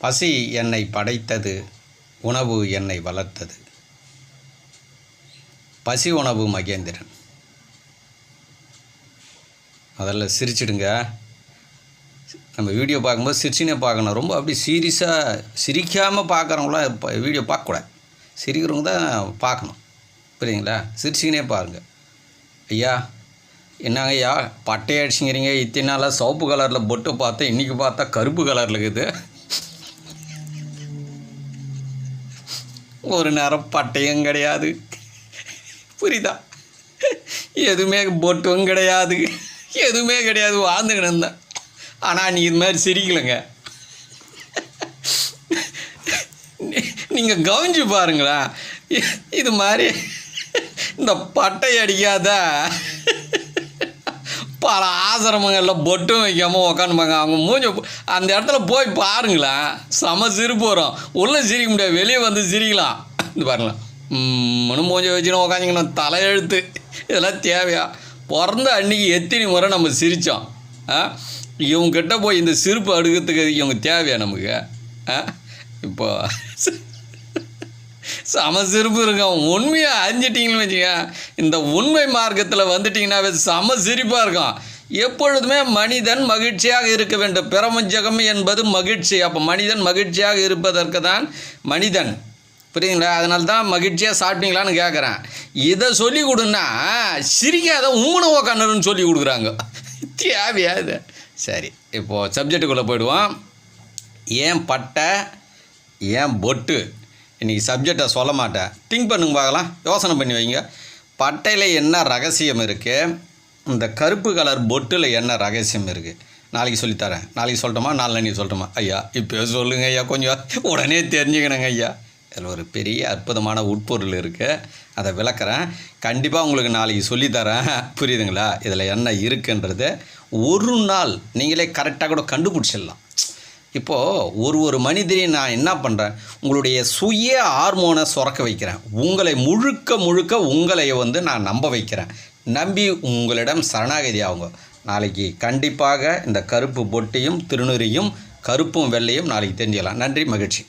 பசி என்னை படைத்தது, உணவு என்னை வளர்த்தது. பசி உணவு மகேந்திரன். முதல்ல சிரிச்சிடுங்க. நம்ம வீடியோ பார்க்கும்போது சிரிச்சினே பார்க்கணும். ரொம்ப அப்படி சீரியஸாக சிரிக்காமல் பார்க்குறவங்களாம் இப்போ வீடியோ பார்க்கக்கூடாது. சிரிக்கிறவங்க தான் பார்க்கணும், புரியுதுங்களா? சிரிச்சிக்கினே பாருங்கள். ஐயா என்னங்க ஐயா பட்டையை அடிச்சுங்கிறீங்க, இத்தனை நாளாக சிவப்பு கலரில் பொட்டு பார்த்தா இன்றைக்கி பார்த்தா கருப்பு கலரில் இருக்குது. ஒரு நேரம் பட்டையும் கிடையாது, புரியுதா? எதுவுமே பொட்டும் கிடையாது, எதுவுமே கிடையாது, வாழ்ந்துக்கிட்டு இருந்தேன். ஆனால் நீ இது மாதிரி சிரிக்கலைங்க. நீங்கள் கவனிச்சு பாருங்களேன். இது மாதிரி இந்த பட்டை அடிக்காத பல ஆசிரமங்களில் பொட்டும் வைக்காமல் உக்காந்துப்பாங்க. அவங்க மூஞ்ச அந்த இடத்துல போய் பாருங்களேன், செம சிரிப்பு வரும். உள்ளே சிரிக்க முடியாது, வெளியே வந்து சிரிக்கலாம். இது பாருங்களேன், மூஞ்ச வச்சுன்னு உக்காந்துக்கணும். தலையெழுத்து இதெல்லாம் தேவையா? பிறந்த அன்றைக்கி எத்தனை முறை நம்ம சிரித்தோம். இவங்ககிட்ட போய் இந்த சிரிப்பு அடுக்கிறதுக்கு இவங்க தேவையா நமக்கு? இப்போ சம சிரிப்பு இருக்கும். உண்மையாக அறிஞ்சிட்டிங்கன்னு வச்சுக்க, இந்த உண்மை மார்க்கத்தில் வந்துட்டிங்கன்னாவே சம சிரிப்பாக இருக்கும். எப்பொழுதுமே மனிதன் மகிழ்ச்சியாக இருக்க வேண்டும். பிரபஞ்சகம் என்பது மகிழ்ச்சி. அப்போ மனிதன் மகிழ்ச்சியாக இருப்பதற்கு தான் மனிதன், புரியுதுங்களா? அதனால தான் மகிழ்ச்சியாக சாப்பிட்டீங்களான்னு கேட்குறேன். இதை சொல்லி கொடுன்னா சிரிக்காத உம்முனை உக்காந்துன்னு சொல்லி கொடுக்குறாங்க. தேவையா இது? சரி, இப்போது சப்ஜெக்டுக்குள்ளே போயிடுவோம். ஏன் பட்டை, ஏன் பொட்டு? இன்றைக்கி சப்ஜெக்டை சொல்ல மாட்டேன், திங்க் பண்ணுங்க பார்க்கலாம், யோசனை பண்ணி வைங்க. பட்டையில் என்ன ரகசியம் இருக்குது, இந்த கருப்பு கலர் பொட்டில் என்ன ரகசியம் இருக்குது? நாளைக்கு சொல்லித்தரேன். நாளைக்கு சொல்லட்டுமா, நாளைக்கு சொல்லட்டுமா? ஐயா இப்போ சொல்லுங்கள் ஐயா, கொஞ்சம் உடனே தெரிஞ்சுக்கணுங்க ஐயா. இதில் ஒரு பெரிய அற்புதமான உட்பொருள் இருக்குது, அதை விளக்குறேன். கண்டிப்பாக உங்களுக்கு நாளைக்கு சொல்லித்தரேன், புரியுதுங்களா? இதில் என்ன இருக்குன்றது ஒரு நாள் நீங்களே கரெக்டாக கூட கண்டுபிடிச்சிடலாம். இப்போது ஒரு மனிதனையும் நான் என்ன பண்ணுறேன், உங்களுடைய சுய ஹார்மோனை சுரக்க வைக்கிறேன். உங்களை முழுக்க உங்களை நான் நம்ப வைக்கிறேன். நம்பி உங்களிடம் சரணாகதி ஆகுங்க. நாளைக்கு கண்டிப்பாக இந்த கருப்பு பொட்டையும் திருநூறையும் கருப்பும் வெள்ளையும் நாளைக்கு தெரிஞ்சுக்கலாம். நன்றி, மகிழ்ச்சி.